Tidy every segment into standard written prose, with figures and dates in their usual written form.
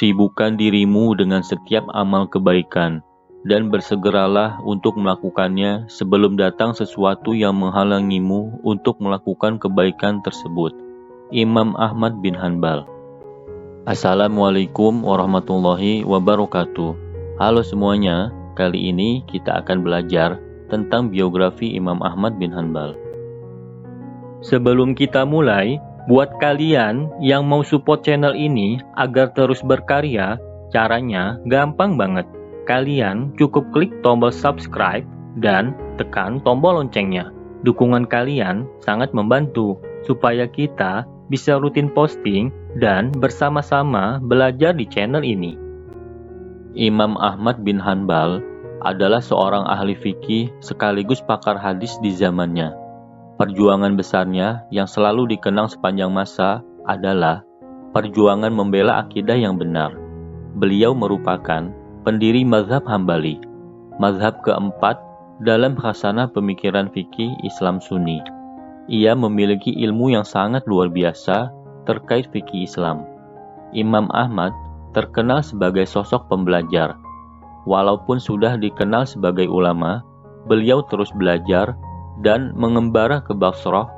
Sibukkan dirimu dengan setiap amal kebaikan, dan bersegeralah untuk melakukannya sebelum datang sesuatu yang menghalangimu untuk melakukan kebaikan tersebut. Imam Ahmad bin Hanbal. Assalamualaikum warahmatullahi wabarakatuh. Halo semuanya, kali ini kita akan belajar tentang biografi Imam Ahmad bin Hanbal. Sebelum kita mulai, buat kalian yang mau support channel ini agar terus berkarya, caranya gampang banget. Kalian cukup klik tombol subscribe dan tekan tombol loncengnya. Dukungan kalian sangat membantu supaya kita bisa rutin posting dan bersama-sama belajar di channel ini. Imam Ahmad bin Hanbal adalah seorang ahli fikih sekaligus pakar hadis di zamannya. Perjuangan besarnya yang selalu dikenang sepanjang masa adalah perjuangan membela akidah yang benar. Beliau merupakan pendiri mazhab Hambali, mazhab keempat dalam khasanah pemikiran fikih Islam Sunni. Ia memiliki ilmu yang sangat luar biasa terkait fikih Islam. Imam Ahmad terkenal sebagai sosok pembelajar. Walaupun sudah dikenal sebagai ulama, beliau terus belajar dan mengembara ke Basrah,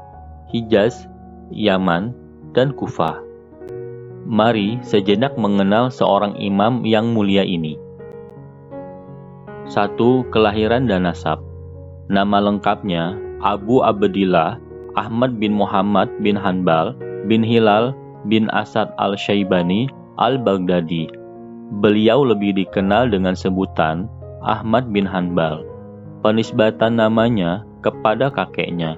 Hijaz, Yaman, dan Kufah. Mari sejenak mengenal seorang imam yang mulia ini. 1. Kelahiran dan nasab. Nama lengkapnya Abu Abdillah Ahmad bin Muhammad bin Hanbal bin Hilal bin Asad al-Syaibani al-Baghdadi. Beliau lebih dikenal dengan sebutan Ahmad bin Hanbal. Penisbatan namanya kepada kakeknya,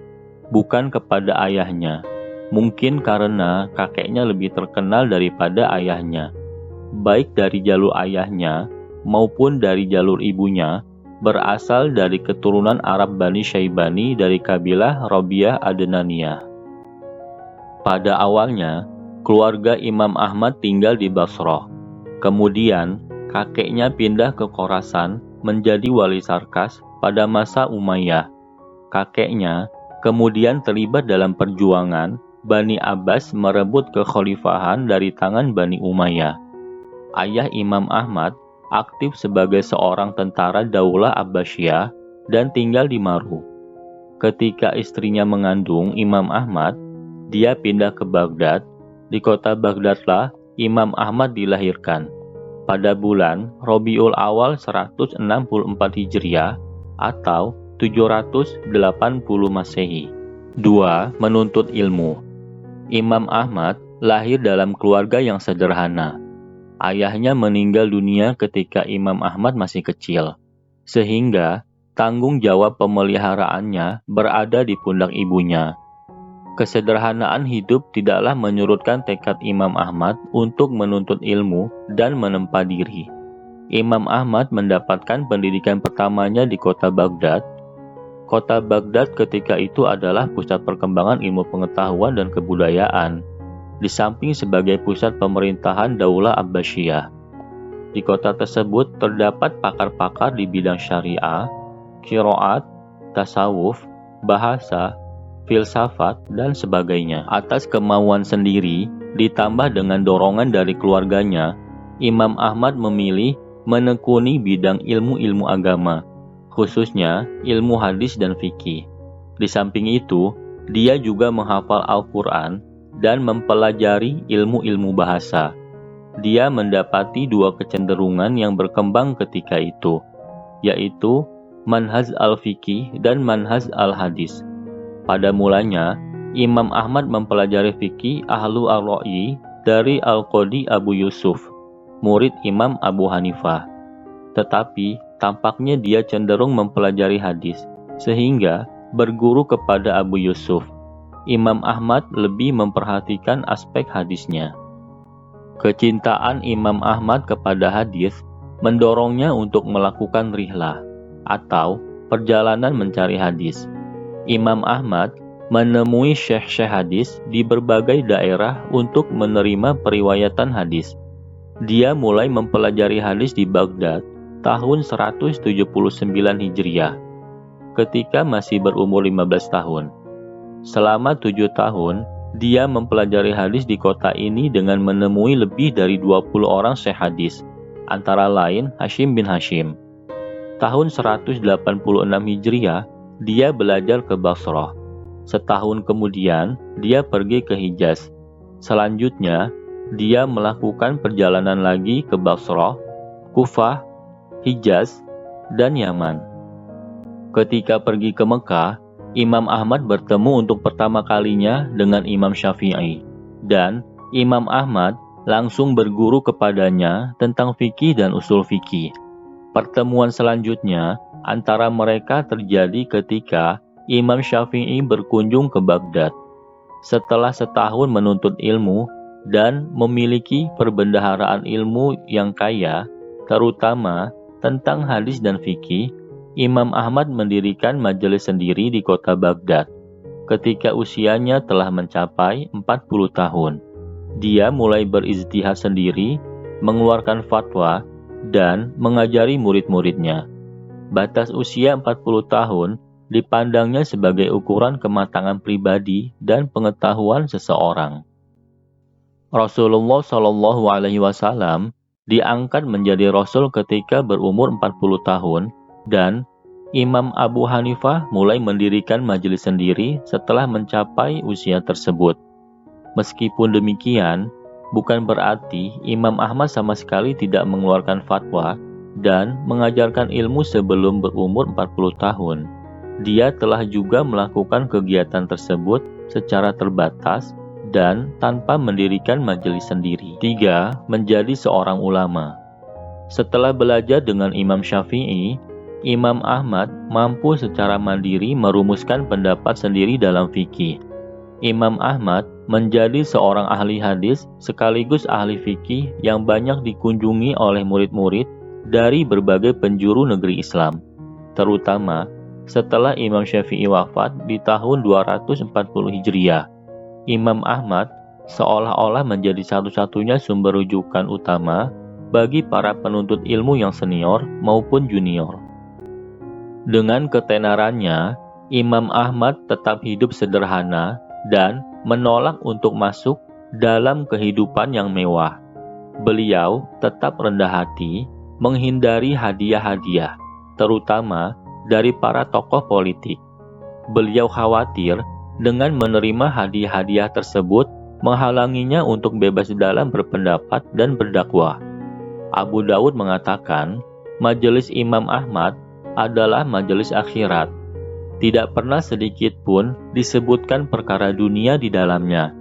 bukan kepada ayahnya. Mungkin karena kakeknya lebih terkenal daripada ayahnya. Baik dari jalur ayahnya maupun dari jalur ibunya, berasal dari keturunan Arab Bani Syaibani dari kabilah Rabi'ah Adnaniyah. Pada awalnya, keluarga Imam Ahmad tinggal di Basrah. Kemudian, kakeknya pindah ke Khorasan menjadi wali Sarkas pada masa Umayyah. Kakeknya kemudian terlibat dalam perjuangan Bani Abbas merebut kekhalifahan dari tangan Bani Umayyah. Ayah Imam Ahmad aktif sebagai seorang tentara Daulah Abbasiyah dan tinggal di Maru. Ketika istrinya mengandung Imam Ahmad, dia pindah ke Baghdad. Di kota Baghdadlah Imam Ahmad dilahirkan pada bulan Rabiul Awal 164 Hijriah atau 780 Masehi. 2. Menuntut ilmu. Imam Ahmad lahir dalam keluarga yang sederhana. Ayahnya meninggal dunia ketika Imam Ahmad masih kecil, sehingga tanggung jawab pemeliharaannya berada di pundak ibunya. Kesederhanaan hidup tidaklah menyurutkan tekad Imam Ahmad untuk menuntut ilmu dan menempa diri. Imam Ahmad mendapatkan pendidikan pertamanya di kota Baghdad. Kota Baghdad ketika itu adalah pusat perkembangan ilmu pengetahuan dan kebudayaan, di samping sebagai pusat pemerintahan Daulah Abbasiyah. Di kota tersebut terdapat pakar-pakar di bidang syariah, qiraat, tasawuf, bahasa, filsafat, dan sebagainya. Atas kemauan sendiri, ditambah dengan dorongan dari keluarganya, Imam Ahmad memilih menekuni bidang ilmu-ilmu agama, khususnya ilmu hadis dan fikih. Di samping itu, dia juga menghafal Al-Quran dan mempelajari ilmu-ilmu bahasa. Dia mendapati dua kecenderungan yang berkembang ketika itu, yaitu manhaj al-fikih dan manhaj al-hadis. Pada mulanya, Imam Ahmad mempelajari fikih ahlu ar-ra'yi dari Al-Qadi Abu Yusuf, murid Imam Abu Hanifah. Tetapi tampaknya dia cenderung mempelajari hadis, sehingga berguru kepada Abu Yusuf. Imam Ahmad lebih memperhatikan aspek hadisnya. Kecintaan Imam Ahmad kepada hadis mendorongnya untuk melakukan rihlah atau perjalanan mencari hadis. Imam Ahmad menemui syekh-syekh hadis di berbagai daerah untuk menerima periwayatan hadis. Dia mulai mempelajari hadis di Baghdad tahun 179 Hijriah, ketika masih berumur 15 tahun. Selama 7 tahun, Dia mempelajari hadis di kota ini dengan menemui lebih dari 20 orang syekh hadis, antara lain Hashim bin Hashim. Tahun 186 Hijriah, dia belajar ke Basrah. Setahun kemudian, dia pergi ke Hijaz. Selanjutnya, dia melakukan perjalanan lagi ke Basrah, Kufah, Hijaz, dan Yaman. Ketika pergi ke Mekah, Imam Ahmad bertemu untuk pertama kalinya dengan Imam Syafi'i, dan Imam Ahmad langsung berguru kepadanya tentang fikih dan usul fikih. Pertemuan selanjutnya antara mereka terjadi ketika Imam Syafi'i berkunjung ke Baghdad. Setelah setahun menuntut ilmu dan memiliki perbendaharaan ilmu yang kaya, terutama tentang hadis dan fikih, Imam Ahmad mendirikan majelis sendiri di kota Baghdad. Ketika usianya telah mencapai 40 tahun, dia mulai berijtihad sendiri, mengeluarkan fatwa, dan mengajari murid-muridnya. Batas usia 40 tahun dipandangnya sebagai ukuran kematangan pribadi dan pengetahuan seseorang. Rasulullah Shallallahu Alaihi Wasallam diangkat menjadi Rasul ketika berumur 40 tahun, dan Imam Abu Hanifah mulai mendirikan majelis sendiri setelah mencapai usia tersebut. Meskipun demikian, bukan berarti Imam Ahmad sama sekali tidak mengeluarkan fatwa dan mengajarkan ilmu sebelum berumur 40 tahun. Dia telah juga melakukan kegiatan tersebut secara terbatas dan tanpa mendirikan majelis sendiri. 3. Menjadi seorang ulama. Setelah belajar dengan Imam Syafi'i, Imam Ahmad mampu secara mandiri merumuskan pendapat sendiri dalam fikih. Imam Ahmad menjadi seorang ahli hadis sekaligus ahli fikih yang banyak dikunjungi oleh murid-murid dari berbagai penjuru negeri Islam, terutama setelah Imam Syafi'i wafat di tahun 240 Hijriah. Imam Ahmad seolah-olah menjadi satu-satunya sumber rujukan utama bagi para penuntut ilmu yang senior maupun junior. Dengan ketenarannya, Imam Ahmad tetap hidup sederhana dan menolak untuk masuk dalam kehidupan yang mewah. Beliau tetap rendah hati, menghindari hadiah-hadiah, terutama dari para tokoh politik. Beliau khawatir dengan menerima hadiah-hadiah tersebut menghalanginya untuk bebas dalam berpendapat dan berdakwah. Abu Daud mengatakan, majelis Imam Ahmad adalah majelis akhirat. Tidak pernah sedikit pun disebutkan perkara dunia di dalamnya,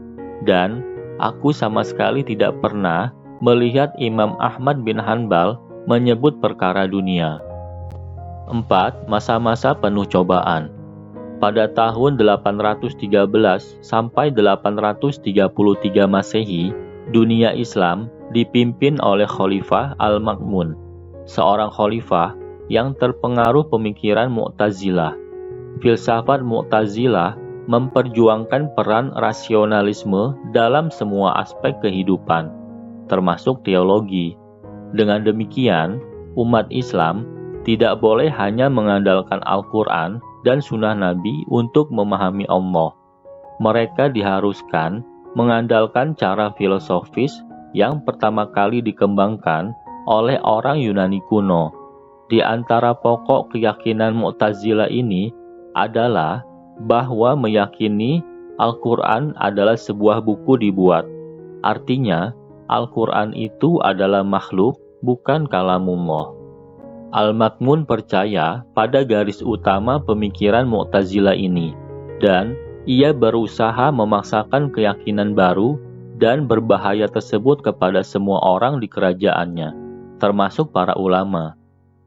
dan aku sama sekali tidak pernah melihat Imam Ahmad bin Hanbal menyebut perkara dunia. 4. Masa-masa penuh cobaan. Pada tahun 813 sampai 833 Masehi, dunia Islam dipimpin oleh Khalifah Al-Ma'mun, seorang khalifah yang terpengaruh pemikiran Mu'tazilah. Filsafat Mu'tazilah memperjuangkan peran rasionalisme dalam semua aspek kehidupan, termasuk teologi. Dengan demikian, umat Islam tidak boleh hanya mengandalkan Al-Quran dan Sunnah Nabi untuk memahami Allah. Mereka diharuskan mengandalkan cara filosofis yang pertama kali dikembangkan oleh orang Yunani kuno. Di antara pokok keyakinan Mu'tazilah ini adalah bahwa meyakini Al-Quran adalah sebuah buku dibuat. Artinya, Al-Quran itu adalah makhluk, bukan kalamullah. Al-Ma'mun percaya pada garis utama pemikiran Mu'tazilah ini, dan ia berusaha memaksakan keyakinan baru dan berbahaya tersebut kepada semua orang di kerajaannya, termasuk para ulama.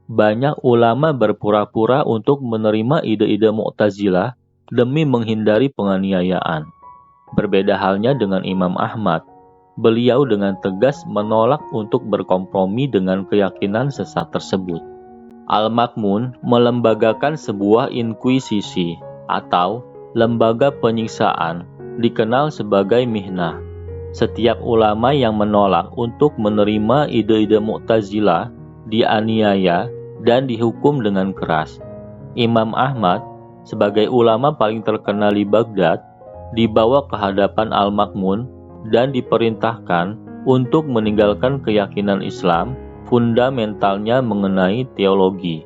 Banyak ulama berpura-pura untuk menerima ide-ide Mu'tazilah demi menghindari penganiayaan. Berbeda halnya dengan Imam Ahmad. Beliau dengan tegas menolak untuk berkompromi dengan keyakinan sesat tersebut. Al-Ma'mun melembagakan sebuah inkuisisi atau lembaga penyiksaan dikenal sebagai mihnah. Setiap ulama yang menolak untuk menerima ide-ide Mu'tazilah dianiaya dan dihukum dengan keras. Imam Ahmad sebagai ulama paling terkenal di Baghdad dibawa ke hadapan Al-Ma'mun dan diperintahkan untuk meninggalkan keyakinan Islam fundamentalnya mengenai teologi.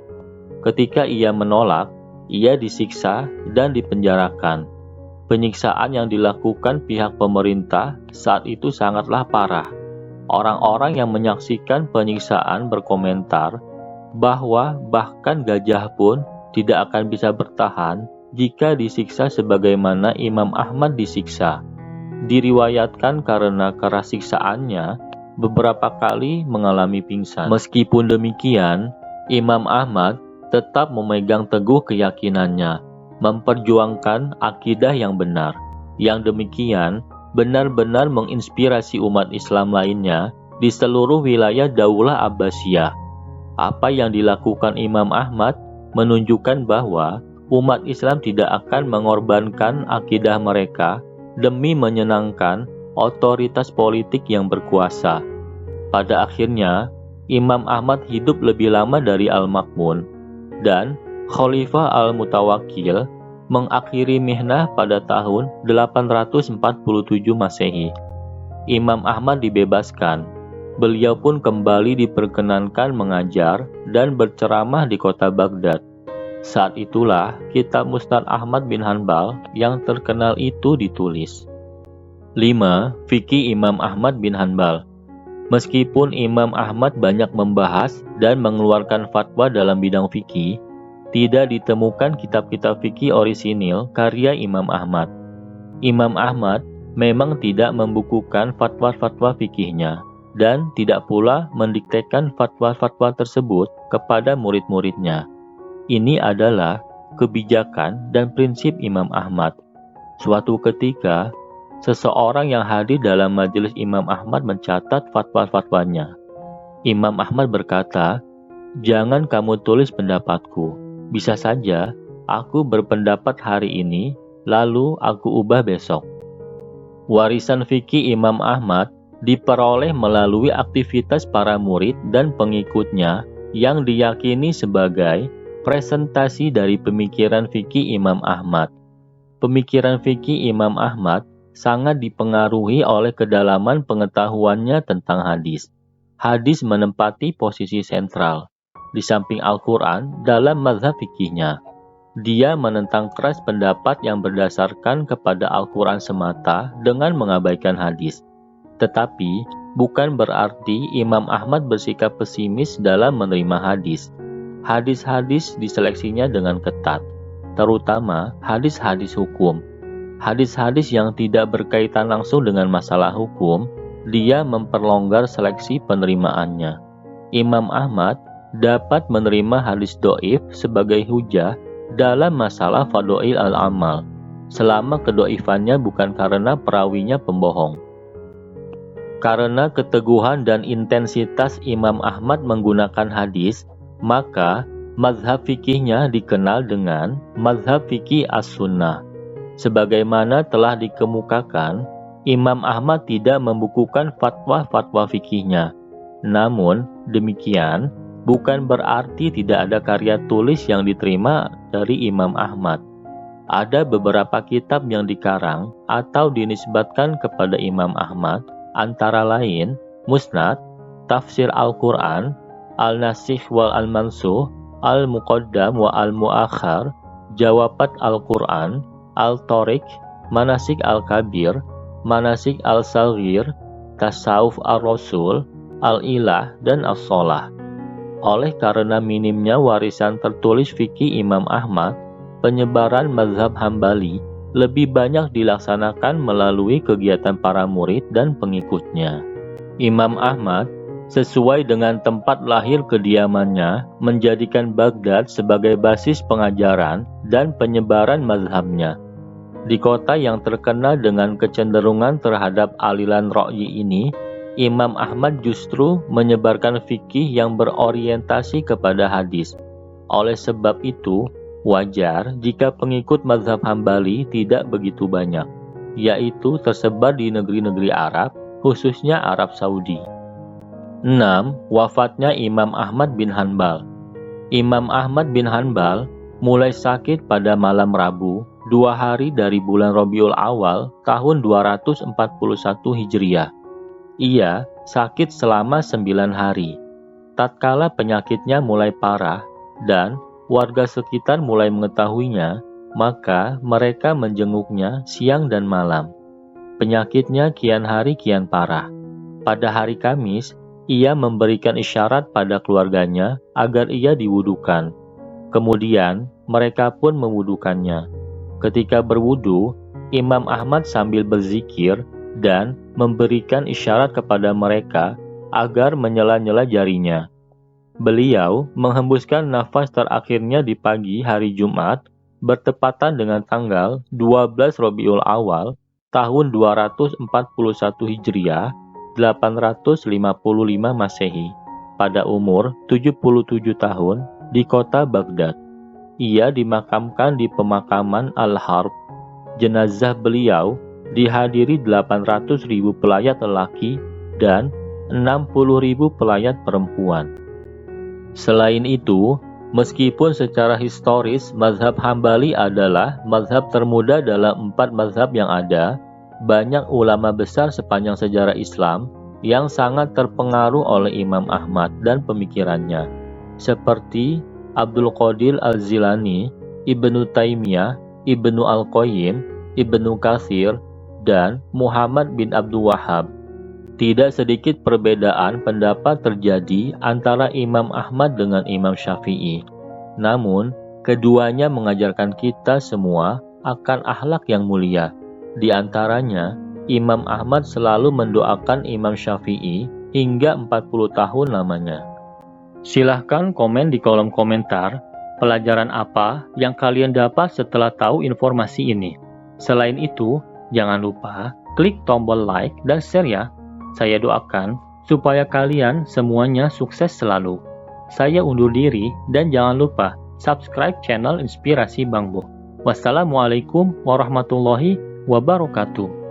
Ketika ia menolak, ia disiksa dan dipenjarakan. Penyiksaan yang dilakukan pihak pemerintah saat itu sangatlah parah. Orang-orang yang menyaksikan penyiksaan berkomentar bahwa bahkan gajah pun tidak akan bisa bertahan jika disiksa sebagaimana Imam Ahmad disiksa. Diriwayatkan karena keras siksaannya, beberapa kali mengalami pingsan. Meskipun demikian, Imam Ahmad tetap memegang teguh keyakinannya, memperjuangkan akidah yang benar. Yang demikian benar-benar menginspirasi umat Islam lainnya di seluruh wilayah Daulah Abbasiyah. Apa yang dilakukan Imam Ahmad menunjukkan bahwa umat Islam tidak akan mengorbankan akidah mereka demi menyenangkan otoritas politik yang berkuasa. Pada akhirnya, Imam Ahmad hidup lebih lama dari Al-Ma'mun, dan Khalifah Al-Mutawakkil mengakhiri mihnah pada tahun 847 Masehi. Imam Ahmad dibebaskan. Beliau pun kembali diperkenankan mengajar dan berceramah di kota Baghdad. Saat itulah kitab Musnad Ahmad bin Hanbal yang terkenal itu ditulis. 5. Fikih Imam Ahmad bin Hanbal. Meskipun Imam Ahmad banyak membahas dan mengeluarkan fatwa dalam bidang fikih, tidak ditemukan kitab-kitab fikih orisinil karya Imam Ahmad. Imam Ahmad memang tidak membukukan fatwa-fatwa fikihnya dan tidak pula mendiktekan fatwa-fatwa tersebut kepada murid-muridnya. Ini adalah kebijakan dan prinsip Imam Ahmad. Suatu ketika, seseorang yang hadir dalam majelis Imam Ahmad mencatat fatwa-fatwanya. Imam Ahmad berkata, "Jangan kamu tulis pendapatku. Bisa saja aku berpendapat hari ini, lalu aku ubah besok." Warisan fikih Imam Ahmad diperoleh melalui aktivitas para murid dan pengikutnya yang diyakini sebagai presentasi dari pemikiran fikih Imam Ahmad. Pemikiran fikih Imam Ahmad sangat dipengaruhi oleh kedalaman pengetahuannya tentang hadis. Hadis menempati posisi sentral di samping Al-Quran dalam mazhab fikihnya. Dia menentang keras pendapat yang berdasarkan kepada Al-Quran semata dengan mengabaikan hadis. Tetapi bukan berarti Imam Ahmad bersikap pesimis dalam menerima hadis. Hadis-hadis diseleksinya dengan ketat, terutama hadis-hadis hukum. Hadis-hadis yang tidak berkaitan langsung dengan masalah hukum, dia memperlonggar seleksi penerimaannya. Imam Ahmad dapat menerima hadis do'if sebagai hujah dalam masalah fadha'il al-amal, selama kedoifannya bukan karena perawinya pembohong. Karena keteguhan dan intensitas Imam Ahmad menggunakan hadis, maka mazhab fikihnya dikenal dengan mazhab fikih as-sunnah. Sebagaimana telah dikemukakan, Imam Ahmad tidak membukukan fatwa-fatwa fikihnya. Namun demikian, bukan berarti tidak ada karya tulis yang diterima dari Imam Ahmad. Ada beberapa kitab yang dikarang atau dinisbatkan kepada Imam Ahmad, antara lain Musnad, Tafsir Al-Quran, Al-Nasikh wal Al-Mansuh, Al-Muqaddam wa Al-Mu'akhar, Jawabat Al-Quran, Al-Tariq, Manasik Al-Kabir, Manasik Al-Saghir, Tasawuf Ar-Rasul, Al-Ilah, dan As-Sholah. Oleh karena minimnya warisan tertulis fikih Imam Ahmad, penyebaran mazhab Hambali lebih banyak dilaksanakan melalui kegiatan para murid dan pengikutnya. Imam Ahmad, sesuai dengan tempat lahir kediamannya, menjadikan Baghdad sebagai basis pengajaran dan penyebaran mazhabnya. Di kota yang terkenal dengan kecenderungan terhadap aliran Ra'yi ini, Imam Ahmad justru menyebarkan fikih yang berorientasi kepada hadis. Oleh sebab itu, wajar jika pengikut mazhab Hambali tidak begitu banyak, yaitu tersebar di negeri-negeri Arab, khususnya Arab Saudi. 6. Wafatnya Imam Ahmad bin Hanbal. Imam Ahmad bin Hanbal mulai sakit pada malam Rabu, 2 hari dari bulan Rabiul Awal tahun 241 Hijriah. Ia sakit selama 9 hari. Tatkala penyakitnya mulai parah dan warga sekitar mulai mengetahuinya, maka mereka menjenguknya siang dan malam. Penyakitnya kian hari kian parah. Pada hari Kamis, ia memberikan isyarat pada keluarganya agar ia diwudukan. Kemudian, mereka pun mewudukannya. Ketika berwudu, Imam Ahmad sambil berzikir dan memberikan isyarat kepada mereka agar menyela-nyela jarinya. Beliau menghembuskan nafas terakhirnya di pagi hari Jumat, bertepatan dengan tanggal 12 Rabiul Awal tahun 241 Hijriah, 855 Masehi, pada umur 77 tahun di kota Baghdad. Ia dimakamkan di pemakaman Al-Harb. Jenazah beliau dihadiri 800.000 pelayat lelaki dan 60.000 pelayat perempuan. Selain itu, meskipun secara historis mazhab Hambali adalah mazhab termuda dalam 4 mazhab yang ada, banyak ulama besar sepanjang sejarah Islam yang sangat terpengaruh oleh Imam Ahmad dan pemikirannya, seperti Abdul Qadir Al-Jilani, Ibnu Taimiyah, Ibnu Al-Qayyim, Ibnu Katsir, dan Muhammad bin Abdul Wahhab. Tidak sedikit perbedaan pendapat terjadi antara Imam Ahmad dengan Imam Syafi'i. Namun, keduanya mengajarkan kita semua akan akhlak yang mulia. Di antaranya, Imam Ahmad selalu mendoakan Imam Syafi'i hingga 40 tahun lamanya. Silahkan komen di kolom komentar pelajaran apa yang kalian dapat setelah tahu informasi ini. Selain itu, jangan lupa klik tombol like dan share ya. Saya doakan supaya kalian semuanya sukses selalu. Saya undur diri dan jangan lupa subscribe channel Inspirasi Bang Bo. Wassalamualaikum warahmatullahi wabarakatuh.